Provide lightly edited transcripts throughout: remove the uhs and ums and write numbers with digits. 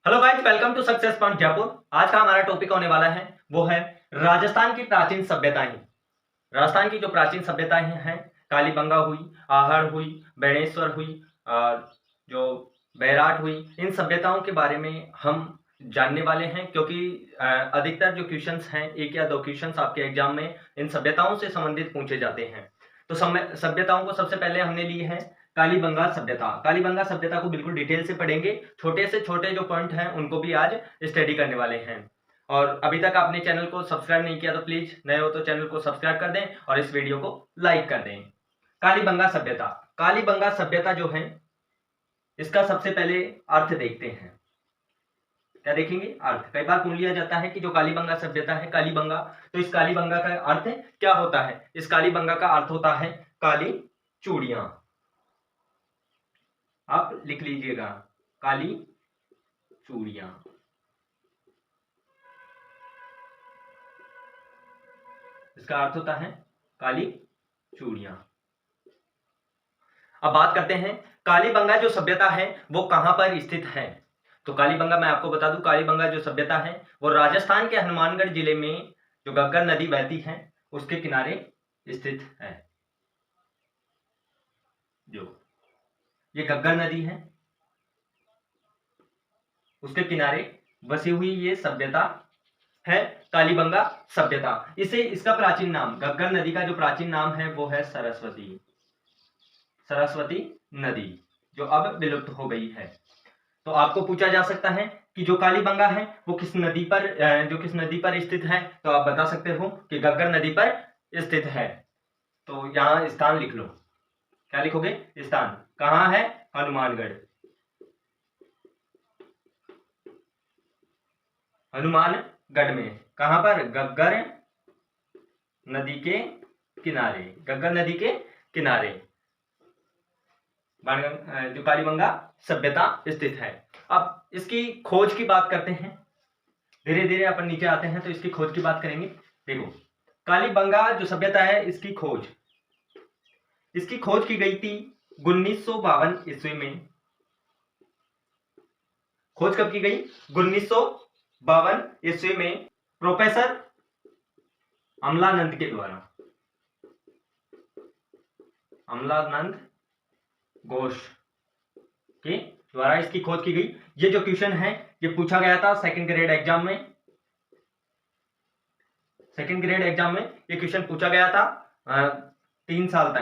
Hello guys, welcome to Success Point Jaipur. आज का हमारा टॉपिक होने वाला है वो है राजस्थान की प्राचीन सभ्यताएं। राजस्थान की जो प्राचीन सभ्यताएं हैं, कालीबंगा हुई, आहड़ हुई, बेणेश्वर हुई, जो बैराट हुई, इन सभ्यताओं के बारे में हम जानने वाले हैं। क्योंकि अधिकतर जो क्वेश्चंस हैं, एक या दो क्वेश्चंस आपके एग्जाम में इन सभ्यताओं से संबंधित पूछे जाते हैं। तो सभ्यताओं को सबसे पहले हमने ली है कालीबंगा सभ्यता। कालीबंगा सभ्यता को बिल्कुल डिटेल से पढ़ेंगे। छोटे से छोटे जो पॉइंट हैं उनको भी आज स्टडी करने वाले हैं। और अभी तक आपने चैनल को सब्सक्राइब नहीं किया तो प्लीज नए हो तो चैनल को सब्सक्राइब कर दें और इस वीडियो को लाइक कर दें। कालीबंगा सभ्यता। कालीबंगा सभ्यता जो है, इसका सबसे पहले अर्थ देखते हैं। क्या देखेंगे? अर्थ। कई बार पूछ लिया जाता है कि जो कालीबंगा सभ्यता है, कालीबंगा, तो इस कालीबंगा का अर्थ क्या होता है? इस कालीबंगा का अर्थ होता है काली चूड़ियां। आप लिख लीजिएगा, काली चूड़ियां। इसका अर्थ होता है काली चूड़ियां। अब बात करते हैं कालीबंगा जो सभ्यता है वो कहां पर स्थित है। तो कालीबंगा, मैं आपको बता दूं, कालीबंगा जो सभ्यता है वो राजस्थान के हनुमानगढ़ जिले में जो घग्गर नदी बहती है उसके किनारे स्थित है। जो ये घग्गर नदी है उसके किनारे बसी हुई ये सभ्यता है कालीबंगा सभ्यता। इसे इसका प्राचीन नाम, घग्गर नदी का जो प्राचीन नाम है वो है सरस्वती। सरस्वती नदी, जो अब विलुप्त हो गई है। तो आपको पूछा जा सकता है कि जो कालीबंगा है वो किस नदी पर किस नदी पर स्थित है। तो आप बता सकते हो कि घग्गर नदी पर स्थित है। तो यहां स्थान लिख लो। क्या लिखोगे? स्थान। कहां है? हनुमानगढ़। हनुमानगढ़ में। कहां पर? घग्गर नदी के किनारे। घग्गर नदी के किनारे जो कालीबंगा सभ्यता स्थित है। अब इसकी खोज की बात करते हैं। धीरे धीरे अपन नीचे आते हैं तो इसकी खोज की बात करेंगे। देखो, कालीबंगा जो सभ्यता है इसकी खोज की गई थी 1952 ईस्वी में। खोज कब की गई? 1952 ईस्वी में प्रोफेसर अमलानंद के द्वारा। अमलानंद घोष के द्वारा इसकी खोज की गई। ये जो क्वेश्चन है ये पूछा गया था सेकंड ग्रेड एग्जाम में। सेकंड ग्रेड एग्जाम में ये क्वेश्चन पूछा गया था। 3 साल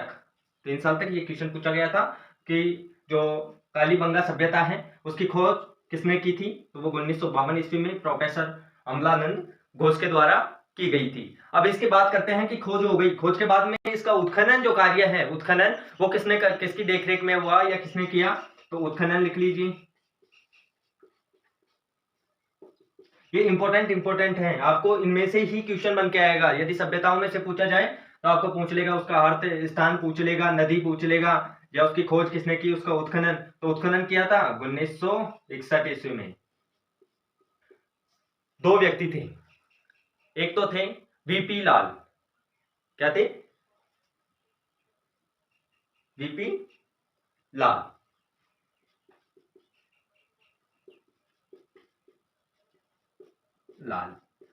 तक ये क्वेश्चन पूछा गया था कि जो कालीबंगा सभ्यता है उसकी खोज किसने की थी। तो वो 1952 ईस्वी में प्रोफेसर अमलानंद घोष के द्वारा की गई थी। अब इसकी बात करते हैं कि खोज हो गई। खोज के बाद में इसका उत्खनन जो कार्य है, उत्खनन वो किसकी देखरेख में हुआ या किसने किया? तो उत्खनन लिख लीजिए। ये इंपॉर्टेंट है, आपको इनमें से ही क्वेश्चन बन के आएगा। यदि सभ्यताओं में से पूछा जाए तो आपको पूछ लेगा उसका अर्थ, स्थान पूछ लेगा, नदी पूछ लेगा, या उसकी खोज किसने की, उसका उत्खनन। तो उत्खनन किया था 1961 ईस्वी में। 2 व्यक्ति थे। एक तो थे वीपी लाल। क्या थे? वीपी लाल।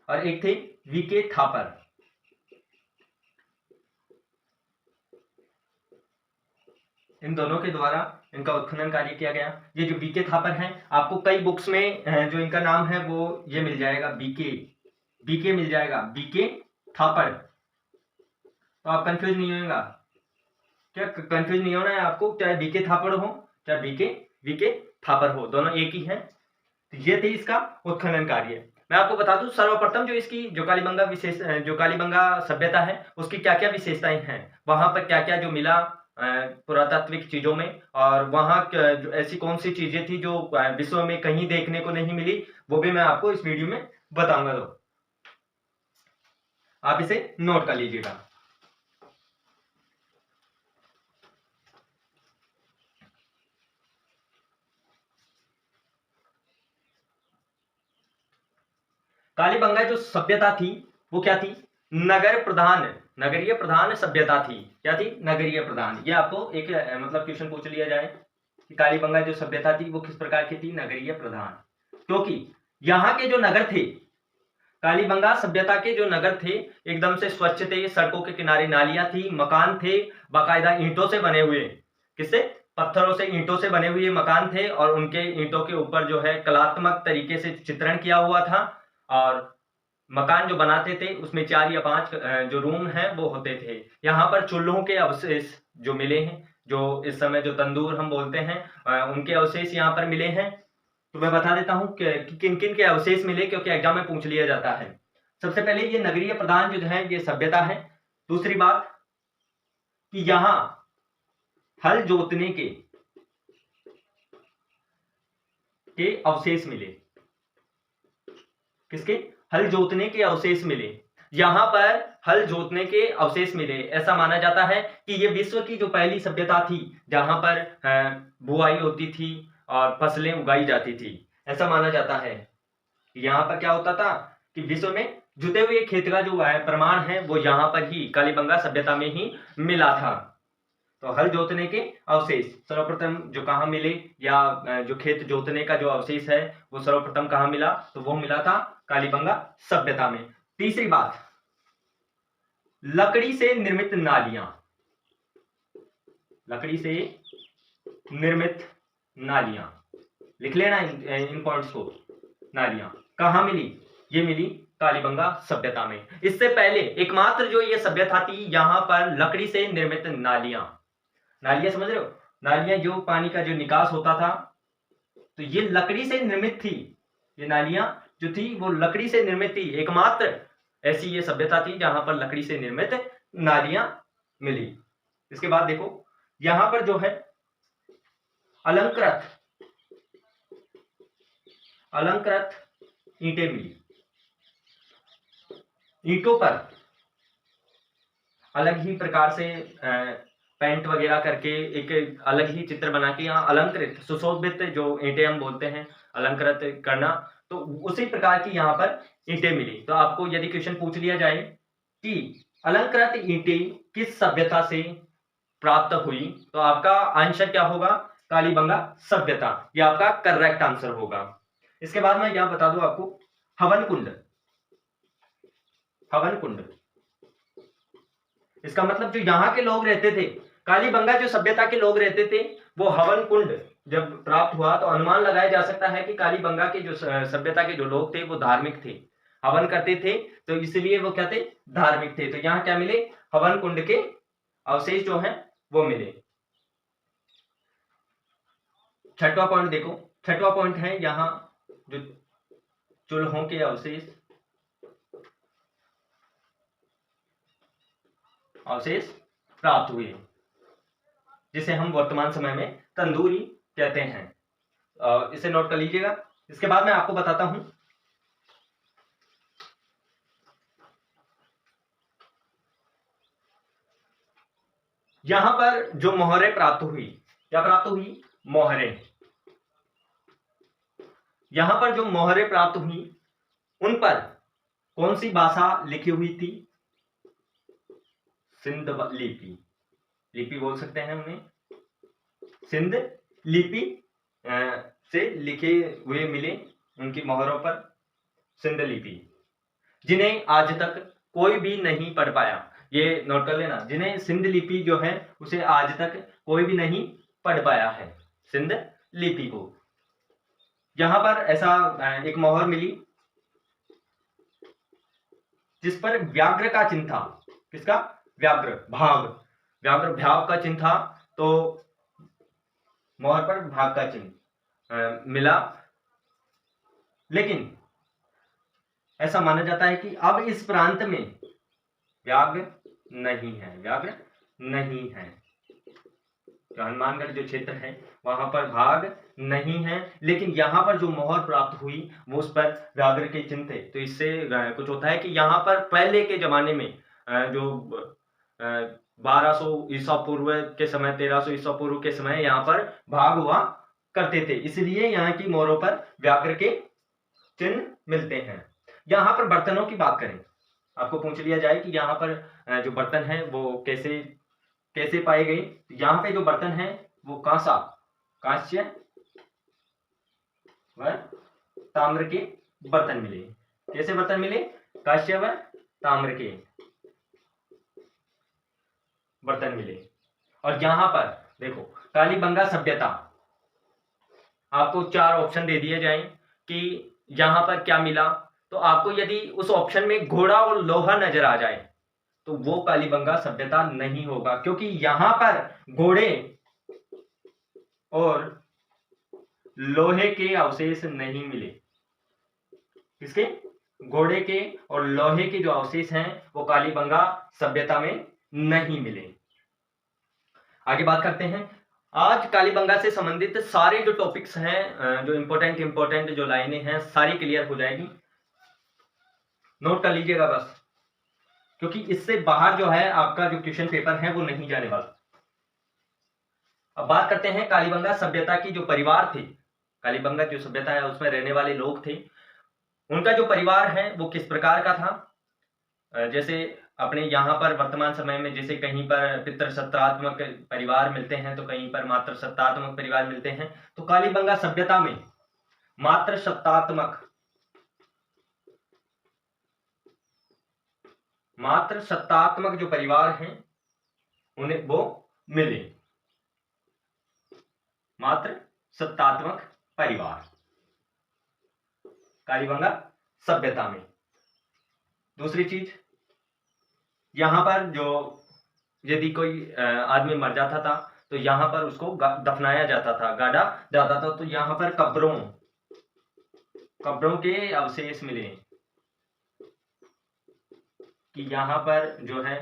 और एक थे वीके थापर। इन दोनों के द्वारा इनका उत्खनन कार्य किया गया। ये जो बीके थापर हैं, आपको कई बुक्स में जो इनका नाम है वो ये मिल जाएगा, बीके मिल जाएगा, बीके थापर। तो आप कंफ्यूज नहीं होगा। क्या कंफ्यूज नहीं होना है आपको? चाहे बीके थापर हो चाहे वीके थापर हो, दोनों एक ही है। तो ये थी इसका उत्खनन कार्य। मैं आपको बता दूं, सर्वप्रथम जो इसकी जो कालीबंगा सभ्यता है उसकी क्या क्या विशेषताएं हैं, वहां पर क्या क्या जो मिला पुरातात्विक चीजों में, और वहां ऐसी कौन सी चीजें थी जो विश्व में कहीं देखने को नहीं मिली, वो भी मैं आपको इस वीडियो में बताऊंगा। तो आप इसे नोट कर लीजिएगा। कालीबंगा जो सभ्यता थी वो क्या थी? नगरीय प्रधान सभ्यता थी। क्या थी? नगरीय प्रधान। ये आपको एक मतलब क्वेश्चन पूछ लिया जाए कि कालीबंगा जो सभ्यता थी वो किस प्रकार की थी? नगरीय प्रधान। क्योंकि यहाँ के जो नगर थे, कालीबंगा सभ्यता के जो नगर थे एकदम से स्वच्छ थे, सड़कों के किनारे नालियां थी, मकान थे बाकायदा ईंटों से बने हुए, किससे, पत्थरों से, ईंटों से बने हुए मकान थे और उनके ईंटों के ऊपर जो है कलात्मक तरीके से चित्रण किया हुआ था। और मकान जो बनाते थे उसमें 4 या 5 जो रूम हैं वो होते थे। यहाँ पर चूल्हों के अवशेष जो मिले हैं, जो इस समय जो तंदूर हम बोलते हैं, उनके अवशेष यहाँ पर मिले हैं। तो मैं बता देता हूँ कि किन किन के अवशेष मिले, क्योंकि एग्जाम में पूछ लिया जाता है। सबसे पहले ये नगरीय प्रधान जो है ये सभ्यता है। दूसरी बात कि यहाँ हल जोतने के अवशेष मिले, किसके, हल जोतने के अवशेष मिले। यहां पर हल जोतने के अवशेष मिले। ऐसा माना जाता है कि ये विश्व की जो पहली सभ्यता थी जहां पर बुआई होती थी और फसलें उगाई जाती थी। ऐसा माना जाता है। यहाँ पर क्या होता था कि विश्व में जुते हुए खेत का जो प्रमाण है वो यहाँ पर ही कालीबंगा सभ्यता में ही मिला था। तो हल जोतने के अवशेष सर्वप्रथम जो कहाँ मिले, या जो खेत जोतने का जो अवशेष है वो सर्वप्रथम कहाँ मिला, तो वो मिला था कालीबंगा सभ्यता में। तीसरी बात, लकड़ी से निर्मित नालियां, लकड़ी से निर्मित नालियां, लिख लेना इन पॉइंट्स को। नालियां कहाँ मिली, ये मिली कालीबंगा सभ्यता में। इससे पहले एकमात्र जो ये सभ्यता थी यहाँ पर लकड़ी से निर्मित नालियां, नालियां समझ रहे हो, नालियां जो पानी का जो निकास होता था, तो ये लकड़ी से निर्मित थी। ये नालियां जो थी वो लकड़ी से निर्मित थी। एकमात्र ऐसी ये सभ्यता थी जहां पर लकड़ी से निर्मित नालियां मिली। इसके बाद देखो यहां पर जो है अलंकृत ईंटें मिली। ईंटों पर अलग ही प्रकार से पेंट वगैरह करके एक अलग ही चित्र बना के यहाँ अलंकृत सुशोभित जो ईंटें हम बोलते हैं अलंकृत करना, तो उसी प्रकार की यहाँ पर ईंटें मिली। तो आपको यदि क्वेश्चन पूछ लिया जाए कि अलंकृत ईंटें किस सभ्यता से प्राप्त हुई, तो आपका आंसर क्या होगा, कालीबंगा सभ्यता। ये आपका करेक्ट आंसर होगा। इसके बाद मैं यहाँ बता दूं आपको हवन कुंड। हवन कुंड इसका मतलब जो यहाँ के लोग रहते थे, कालीबंगा जो सभ्यता के लोग रहते थे, वो हवन कुंड जब प्राप्त हुआ तो अनुमान लगाया जा सकता है कि कालीबंगा के जो सभ्यता के जो लोग थे वो धार्मिक थे, हवन करते थे, तो इसलिए वो क्या थे, धार्मिक थे। तो यहाँ क्या मिले, हवन कुंड के अवशेष जो हैं वो मिले। छठवां पॉइंट देखो, छठवां पॉइंट है यहाँ जो चूल्हों के अवशेष प्राप्त हुए, जिसे हम वर्तमान समय में तंदूरी कहते हैं। इसे नोट कर लीजिएगा। इसके बाद मैं आपको बताता हूं यहां पर जो मोहरें प्राप्त हुई, क्या प्राप्त हुई, मोहरें। यहां पर जो मोहरें प्राप्त हुई उन पर कौन सी भाषा लिखी हुई थी, सिंध लिपि, लिपि बोल सकते हैं उन्हें, सिंध लिपि से लिखे हुए मिले उनकी मोहरों पर, सिंध लिपि, जिन्हें आज तक कोई भी नहीं पढ़ पाया। ये नोट कर लेना, जिन्हें सिंध लिपि जो है उसे आज तक कोई भी नहीं पढ़ पाया है, सिंध लिपि को। यहां पर ऐसा एक मोहर मिली जिस पर व्याघ्र का चिन्ह था, किसका, व्याघ्र भाव का चिन्ह था, तो मोहर पर भाग का चिन्ह मिला। लेकिन ऐसा माना जाता है कि अब इस प्रांत में व्याघ्र नहीं है, जो हनुमानगढ़ जो क्षेत्र है वहां पर भाग नहीं है, लेकिन यहाँ पर जो मोहर प्राप्त हुई वो उस पर व्याघ्र के चिन्ह थे। तो इससे कुछ होता है कि यहाँ पर पहले के जमाने में जो 1200 ईसा पूर्व के समय, 1300 ईसा पूर्व के समय यहाँ पर भाग हुआ करते थे, इसलिए यहाँ की मोहरों पर व्याघ्र के चिन्ह मिलते हैं। यहाँ पर बर्तनों की बात करें, आपको पूछ लिया जाए कि यहाँ पर जो बर्तन हैं वो कैसे पाए गए। यहाँ पे जो बर्तन हैं वो कांस्य व ताम्र के बर्तन मिले। कैसे बर्तन मिले? कांस्य व ताम्र के बर्तन मिले। और यहां पर देखो कालीबंगा सभ्यता, आपको 4 ऑप्शन दे दिए जाएं कि यहां पर क्या मिला, तो आपको यदि उस ऑप्शन में घोड़ा और लोहा नजर आ जाए तो वो कालीबंगा सभ्यता नहीं होगा, क्योंकि यहां पर घोड़े और लोहे के अवशेष नहीं मिले। किसके? घोड़े के और लोहे के जो अवशेष हैं वो कालीबंगा सभ्यता में नहीं मिले। आगे बात करते हैं। आज कालीबंगा से संबंधित सारे जो टॉपिक्स हैं, जो इंपॉर्टेंट जो लाइनें हैं, सारी क्लियर हो जाएगी। नोट कर लीजिएगा बस, क्योंकि इससे बाहर जो है आपका जो क्वेश्चन पेपर है वो नहीं जाने वाला। अब बात करते हैं कालीबंगा सभ्यता की जो परिवार थे, कालीबंगा जो सभ्यता है उसमें रहने वाले लोग थे, उनका जो परिवार है वो किस प्रकार का था। जैसे अपने यहाँ पर वर्तमान समय में जैसे कहीं पर पितृसत्तात्मक परिवार मिलते हैं तो कहीं पर मातृसत्तात्मक परिवार मिलते हैं, तो कालीबंगा सभ्यता में मातृसत्तात्मक जो परिवार हैं उन्हें वो मिले। मातृसत्तात्मक परिवार कालीबंगा सभ्यता में। दूसरी चीज, यहां पर जो यदि कोई आदमी मर जाता था तो यहां पर उसको दफनाया जाता था, गाड़ा जाता था, तो यहां पर कब्रों के अवशेष मिले कि यहां पर जो है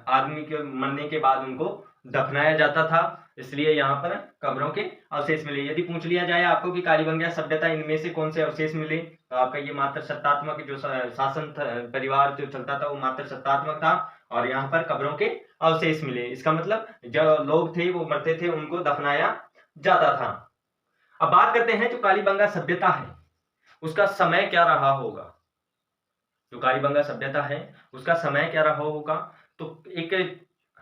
आदमी के मरने के बाद उनको दफनाया जाता था, इसलिए यहाँ पर कब्रों के अवशेष मिले। यदि पूछ लिया जाए आपको कि कालीबंगा सभ्यता इनमें से कौन से अवशेष मिले, तो आपका ये मातृसत्तात्मक जो शासन परिवार जो चलता था वो मातृसत्तात्मक था, और यहाँ पर कब्रों के अवशेष मिले। इसका मतलब जो लोग थे वो मरते थे उनको दफनाया जाता था। अब बात करते हैं जो कालीबंगा सभ्यता है उसका समय क्या रहा होगा। जो कालीबंगा सभ्यता है उसका समय क्या रहा होगा, तो एक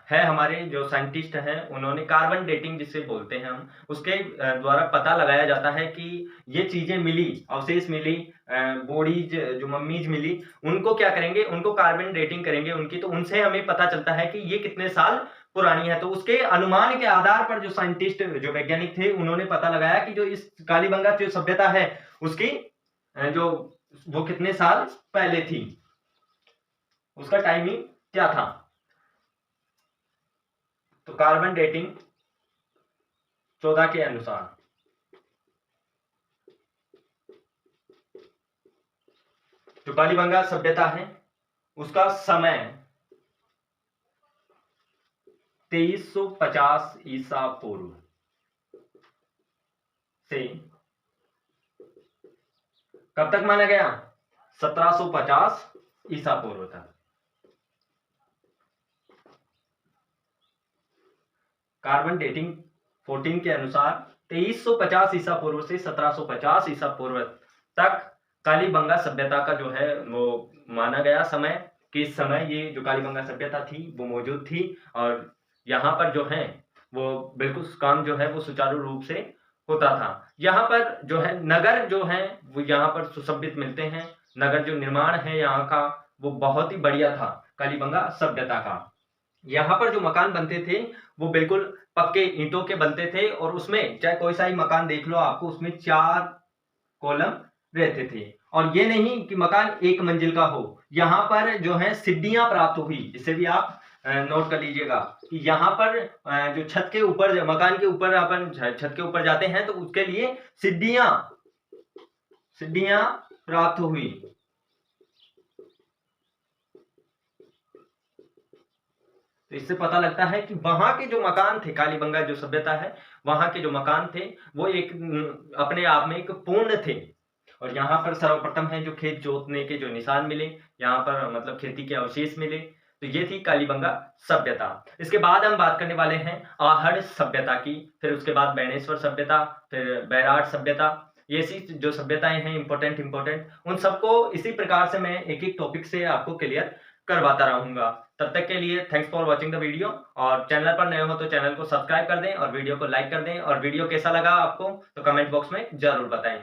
है हमारे जो साइंटिस्ट हैं उन्होंने कार्बन डेटिंग जिसे बोलते हैं हम, उसके द्वारा पता लगाया जाता है कि ये चीजें मिली, अवशेष मिली, बॉडीज जो मम्मीज मिली, उनको क्या करेंगे, उनको कार्बन डेटिंग करेंगे उनकी, तो उनसे हमें पता चलता है कि ये कितने साल पुरानी है। तो उसके अनुमान के आधार पर जो साइंटिस्ट जो वैज्ञानिक थे उन्होंने पता लगाया कि जो इस कालीबंगा जो सभ्यता है उसकी जो वो कितने साल पहले थी, उसका टाइमिंग क्या था। तो कार्बन डेटिंग 14 के अनुसार जो कालीबंगा सभ्यता है उसका समय 2350 ईसा पूर्व से कब तक माना गया, 1750 ईसा पूर्व तक। कार्बन डेटिंग 14 के अनुसार 2350 ईसा पूर्व से 1750 ईसा पूर्व तक कालीबंगा सभ्यता का जो है वो माना गया समय, कि इस समय ये जो कालीबंगा सभ्यता थी वो मौजूद थी, और यहाँ पर जो है वो बिल्कुल काम जो है वो सुचारू रूप से होता था। यहाँ पर जो है नगर जो है वो यहाँ पर सुशोभित मिलते हैं, नगर जो निर्माण है यहाँ का वो बहुत ही बढ़िया था कालीबंगा सभ्यता का। यहाँ पर जो मकान बनते थे वो बिल्कुल पक्के ईंटों के बनते थे, और उसमें चाहे कोई सा ही मकान देख लो आपको उसमें 4 कॉलम रहते थे, और ये नहीं कि मकान एक मंजिल का हो। यहाँ पर जो है सीढ़ियां प्राप्त हुई, इसे भी आप नोट कर लीजिएगा कि यहाँ पर जो छत के ऊपर, मकान के ऊपर अपन छत के ऊपर जाते हैं तो उसके लिए सीढ़ियां प्राप्त हुई। तो इससे पता लगता है कि वहां के जो मकान थे, कालीबंगा जो सभ्यता है वहां के जो मकान थे वो एक अपने आप में एक पूर्ण थे। और यहाँ पर सर्वप्रथम है जो खेत जोतने के जो निशान मिले, यहाँ पर मतलब खेती के अवशेष मिले, तो ये थी कालीबंगा सभ्यता। इसके बाद हम बात करने वाले हैं आहड़ सभ्यता की, फिर उसके बाद बेणेश्वर सभ्यता, फिर बैराट सभ्यता। ये सी जो सभ्यताएं हैं इंपॉर्टेंट उन सबको इसी प्रकार से मैं एक एक टॉपिक से आपको क्लियर करवाता रहूंगा। तब तक के लिए thanks for watching the video, और चैनल पर नए हो तो चैनल को सब्सक्राइब कर दें और वीडियो को लाइक कर दें, और वीडियो कैसा लगा आपको तो कमेंट बॉक्स में जरूर बताएं।